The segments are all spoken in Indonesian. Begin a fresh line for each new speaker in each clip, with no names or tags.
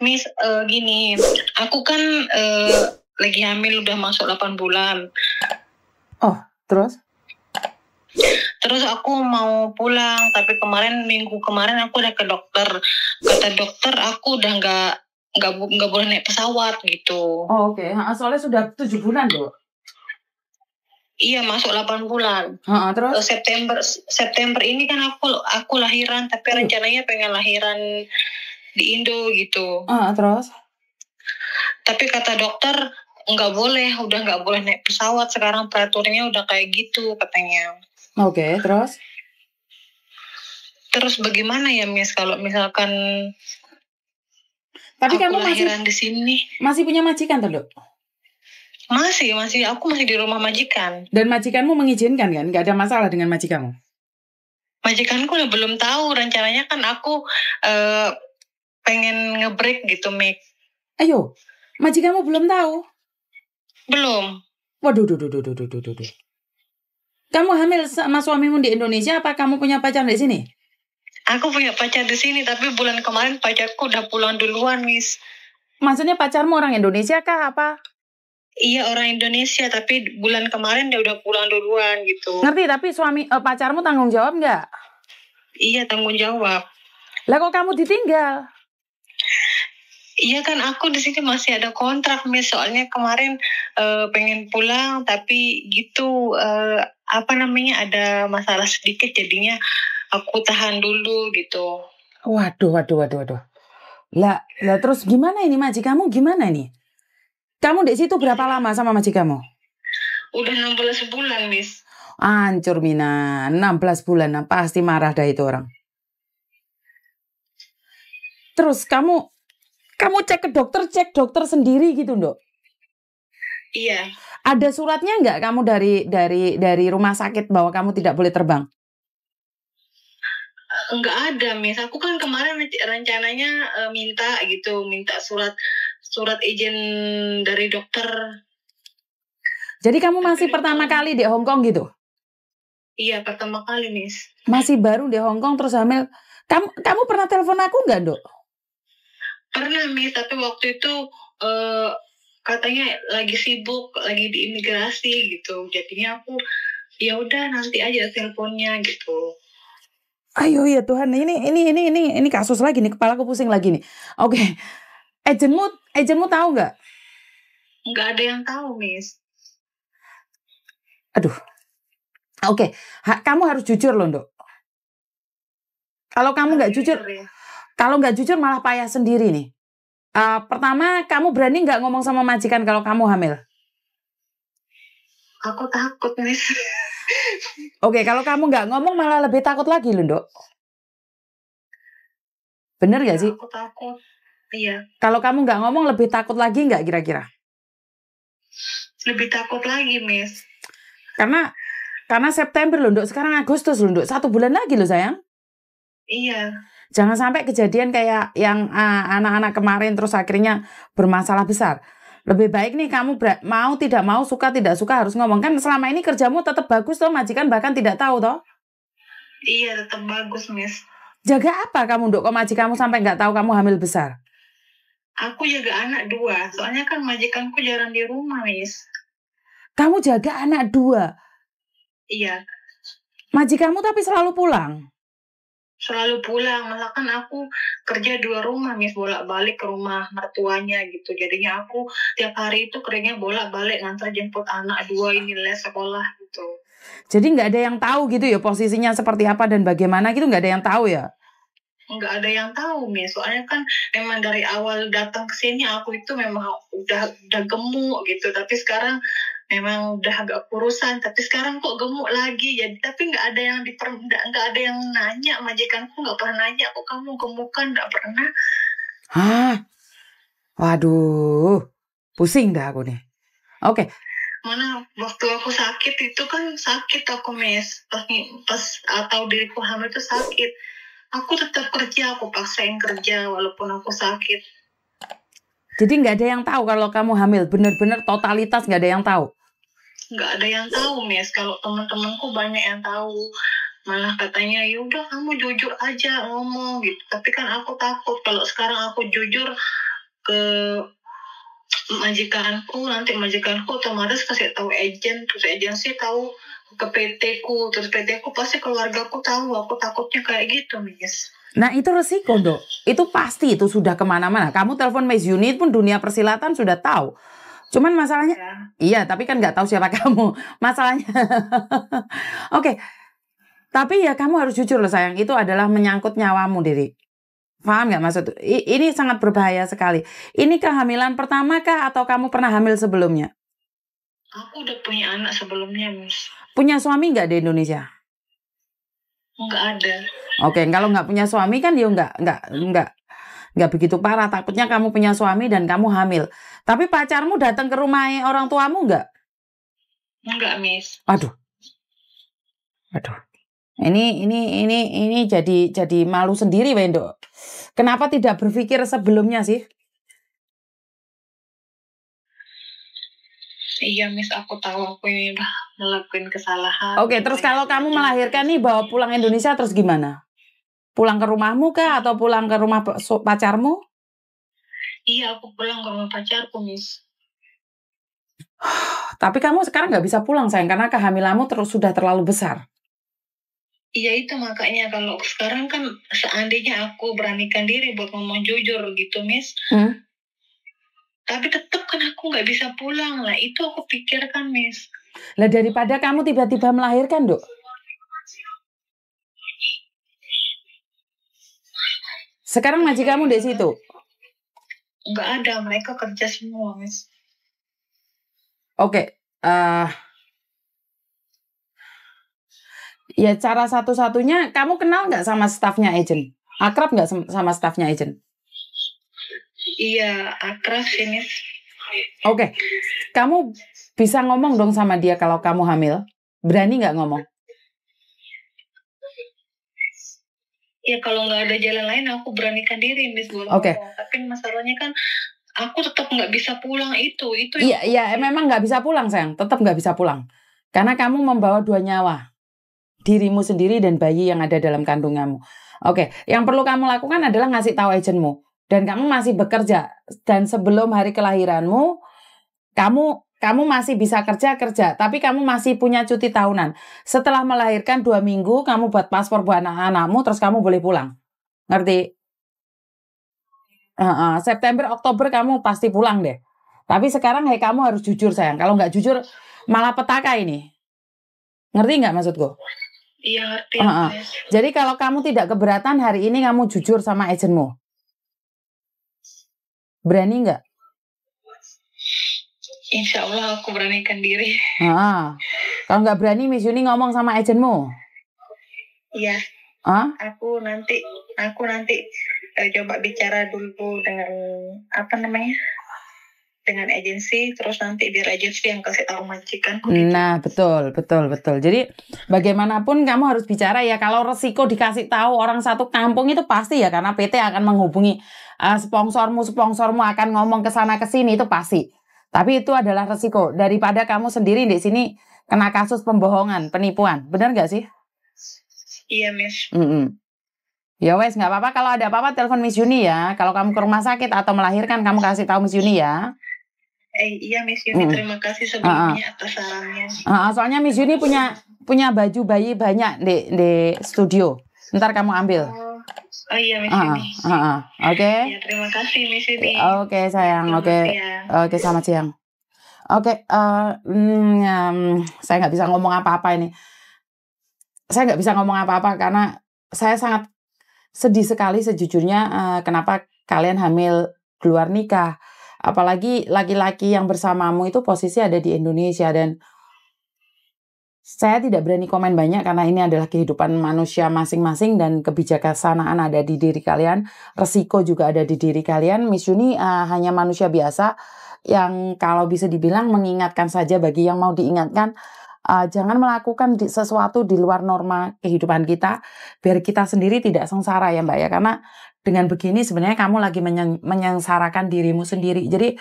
Miss, gini, aku kan lagi hamil udah masuk 8 bulan.
Oh, terus?
Terus aku mau pulang, tapi minggu kemarin aku udah ke dokter. Kata dokter aku udah nggak boleh naik pesawat gitu.
Oh, oke. Soalnya sudah 7 bulan, Dok.
Iya, masuk 8 bulan.
Terus?
September ini kan aku lahiran, tapi rencananya pengen lahiran di Indo gitu.
Terus?
Tapi kata dokter nggak boleh naik pesawat, sekarang peraturannya udah kayak gitu katanya.
Oke, terus?
Terus bagaimana ya, Miss, kalau misalkan
tapi
aku
kamu
lahiran di sini?
Masih punya majikan, Dok?
Masih, aku masih di rumah majikan.
Dan majikanmu mengizinkan kan? Nggak ada masalah dengan majikanmu?
Majikanku belum tahu, rencananya kan aku pengen nge-break gitu, Mik.
Ayo, majikanmu belum tahu?
Belum.
Waduh. Kamu hamil sama suamimu di Indonesia, apa kamu punya pacar di sini?
Aku punya pacar di sini, tapi bulan kemarin pacarku udah pulang duluan, Miss.
Maksudnya pacarmu orang Indonesia kah apa?
Iya, orang Indonesia, tapi bulan kemarin dia udah pulang duluan gitu.
Ngerti, tapi pacarmu tanggung jawab nggak?
Iya, tanggung jawab.
Lah kok kamu ditinggal?
Iya kan, aku di sini masih ada kontrak, Miss. Soalnya kemarin pengen pulang, tapi gitu ada masalah sedikit, jadinya aku tahan dulu gitu.
Waduh. Lah terus gimana ini majikanmu gimana nih? Kamu di situ berapa lama sama majikanmu?
Udah 16 bulan, Miss.
Hancur, Mina. 16 bulan, pasti marah dah itu orang. Terus kamu cek dokter sendiri gitu, Dok?
Iya.
Ada suratnya nggak kamu dari rumah sakit bahwa kamu tidak boleh terbang?
Nggak ada, Miss. Aku kan kemarin rencananya minta surat izin dari dokter.
Jadi kamu masih pertama kali di Hong Kong gitu?
Iya, pertama kali, Miss.
Masih baru di Hong Kong terus hamil. Kamu pernah telepon aku nggak, Dok?
Pernah, Miss, tapi waktu itu katanya lagi sibuk, lagi di imigrasi gitu. Jadinya aku ya udah nanti aja teleponnya gitu.
Ayo ya Tuhan, ini kasus lagi nih, kepalaku pusing lagi nih. Oke. Agentmu tahu nggak?
Nggak ada yang tahu, Miss.
Aduh. Oke, kamu harus jujur loh, Dok. Kalau kamu nggak jujur, malah payah sendiri nih. Pertama, kamu berani nggak ngomong sama majikan kalau kamu hamil?
Aku takut, Miss.
Oke, kalau kamu nggak ngomong malah lebih takut lagi loh, Dok. Bener nggak sih?
Aku takut. Iya.
Kalau kamu nggak ngomong lebih takut lagi nggak kira-kira?
Lebih takut lagi, Miss.
Karena September loh, Dok. Sekarang Agustus loh, Dok. 1 bulan lagi loh, sayang.
Iya.
Jangan sampai kejadian kayak yang anak-anak kemarin terus akhirnya bermasalah besar. Lebih baik nih kamu mau tidak mau, suka tidak suka harus ngomong. Kan selama ini kerjamu tetap bagus toh, majikan bahkan tidak tahu toh?
Iya, tetap bagus, Miss.
Jaga apa kamu, Dok? Kok majikanmu sampai nggak tahu kamu hamil besar?
Aku jaga anak 2, soalnya kan majikanku jarang di rumah, Miss.
Kamu jaga anak 2?
Iya.
Majikanmu tapi selalu pulang?
Selalu pulang, malah kan aku kerja 2 rumah, Miss, bolak-balik ke rumah mertuanya gitu. Jadinya aku tiap hari itu kerjanya bolak-balik ngantar jemput anak 2 ini les sekolah gitu.
Jadi nggak ada yang tahu gitu ya posisinya seperti apa dan bagaimana gitu, nggak ada yang tahu ya?
Nggak ada yang tahu, Miss. Soalnya kan memang dari awal datang ke sini aku itu memang udah gemuk gitu. Tapi sekarang memang udah agak kurusan. Tapi sekarang kok gemuk lagi. Jadi tapi nggak ada yang nanya. Majikanku nggak pernah nanya kok kamu gemukan, nggak pernah.
Hah? Waduh, pusing dah aku nih. Oke.
Mana waktu aku sakit itu kan sakit aku, Miss. Pas atau diriku hamil itu sakit. Aku tetap kerja, aku paksain kerja walaupun aku sakit.
Jadi nggak ada yang tahu kalau kamu hamil, bener-bener totalitas nggak ada yang tahu?
Nggak ada yang tahu, Miss. Kalau teman-temanku banyak yang tahu. Malah katanya, yaudah kamu jujur aja ngomong gitu. Tapi kan aku takut kalau sekarang aku jujur, ke majikanku, nanti majikanku otomatis kasih tahu agen, terus agensi tahu ke PT ku, terus PT ku pasti keluargaku tahu. Aku takutnya kayak gitu, Miss.
Nah itu resiko, Dok. Itu pasti itu sudah kemana-mana. Kamu telepon Miss Yuni pun dunia persilatan sudah tahu. Cuman masalahnya,
Ya.
iya tapi kan nggak tahu siapa kamu. Masalahnya, oke. Tapi ya kamu harus jujur loh sayang. Itu adalah menyangkut nyawamu, Diri. Paham nggak maksud? Ini sangat berbahaya sekali. Ini kehamilan pertama kah atau kamu pernah hamil sebelumnya?
Aku udah punya anak sebelumnya, Miss.
Punya suami nggak di Indonesia?
Nggak ada.
Oke, kalau nggak punya suami kan ya nggak begitu parah. Takutnya kamu punya suami dan kamu hamil. Tapi pacarmu datang ke rumah orang tuamu nggak?
Nggak, Miss.
Aduh. Ini jadi malu sendiri, Wendo. Kenapa tidak berpikir sebelumnya sih?
Iya, Miss, aku tahu aku ini udah ngelakuin kesalahan.
Oke, terus kalau kamu melahirkan nih bawa pulang Indonesia terus gimana? Pulang ke rumahmu kah atau pulang ke rumah pacarmu?
Iya, aku pulang ke rumah pacarku, Miss.
Tapi kamu sekarang nggak bisa pulang, sayang, karena kehamilanmu sudah terlalu besar.
Iya, itu makanya kalau sekarang kan seandainya aku beranikan diri buat ngomong jujur gitu, Miss. Tapi tetap kan aku nggak bisa pulang. Lah itu aku pikirkan, Miss.
Lah daripada kamu tiba-tiba melahirkan, Dok. Sekarang majikanmu di situ?
Nggak ada, mereka kerja semua, Miss.
Oke, ya cara satu-satunya, kamu kenal nggak sama stafnya agent? Akrab nggak sama stafnya agent?
Iya, akrab sih, Miss.
Oke, kamu bisa ngomong dong sama dia kalau kamu hamil? Berani nggak ngomong?
Ya kalau nggak ada jalan lain, aku beranikan diri, Miss.
Oke.
Tapi masalahnya kan, aku tetap nggak bisa pulang itu.
Iya, memang nggak bisa pulang, sayang. Tetap nggak bisa pulang. Karena kamu membawa 2 nyawa. Dirimu sendiri dan bayi yang ada dalam kandunganmu. Oke, yang perlu kamu lakukan adalah ngasih tahu agentmu. Dan kamu masih bekerja. Dan sebelum hari kelahiranmu, kamu masih bisa kerja. Tapi kamu masih punya cuti tahunan. Setelah melahirkan 2 minggu, kamu buat paspor buat anak-anakmu, terus kamu boleh pulang. Ngerti? September, Oktober kamu pasti pulang deh. Tapi sekarang kamu harus jujur, sayang. Kalau nggak jujur, malah petaka ini. Ngerti nggak maksudku?
Iya, ngerti.
Jadi kalau kamu tidak keberatan, hari ini kamu jujur sama agentmu. Berani nggak?
Insya Allah aku beranikan diri.
Kalau nggak berani, Miss Yuni ngomong sama agentmu.
Iya. Aku nanti coba bicara dulu dengan dengan agensi, terus nanti biar agensi yang kasih tahu majikan.
Nah, betul. Jadi bagaimanapun kamu harus bicara ya. Kalau resiko dikasih tahu orang satu kampung itu pasti ya, karena PT akan menghubungi sponsormu akan ngomong ke sana ke sini, itu pasti. Tapi itu adalah resiko daripada kamu sendiri di sini kena kasus pembohongan, penipuan. Benar nggak sih?
Iya, Miss.
Ya wes, nggak apa-apa. Kalau ada apa-apa telepon Miss Yuni ya. Kalau kamu ke rumah sakit atau melahirkan, kamu kasih tahu Miss Yuni ya.
Iya, Miss Yuni, terima kasih sebelumnya atas sarannya.
Soalnya Miss Yuni punya baju bayi banyak di studio. Ntar kamu ambil.
Oh iya, Miss Yuni.
Oke.
Ya, terima kasih, Miss Yuni.
Oke, sayang. Oke, selamat siang. Oke, saya nggak bisa ngomong apa-apa ini. Saya nggak bisa ngomong apa-apa karena saya sangat sedih sekali sejujurnya kenapa kalian hamil di luar nikah. Apalagi laki-laki yang bersamamu itu posisi ada di Indonesia, dan saya tidak berani komen banyak karena ini adalah kehidupan manusia masing-masing dan kebijaksanaan ada di diri kalian, resiko juga ada di diri kalian. Miss Yuni hanya manusia biasa yang kalau bisa dibilang mengingatkan saja bagi yang mau diingatkan, jangan melakukan sesuatu di luar norma kehidupan kita, biar kita sendiri tidak sengsara ya Mbak ya, karena dengan begini sebenarnya kamu lagi menyengsarakan dirimu sendiri. Jadi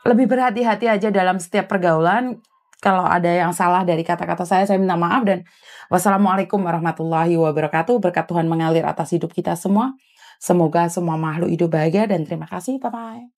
lebih berhati-hati aja dalam setiap pergaulan. Kalau ada yang salah dari kata-kata saya minta maaf, dan wassalamualaikum warahmatullahi wabarakatuh. Berkat Tuhan mengalir atas hidup kita semua. Semoga semua makhluk hidup bahagia dan terima kasih. Bye-bye.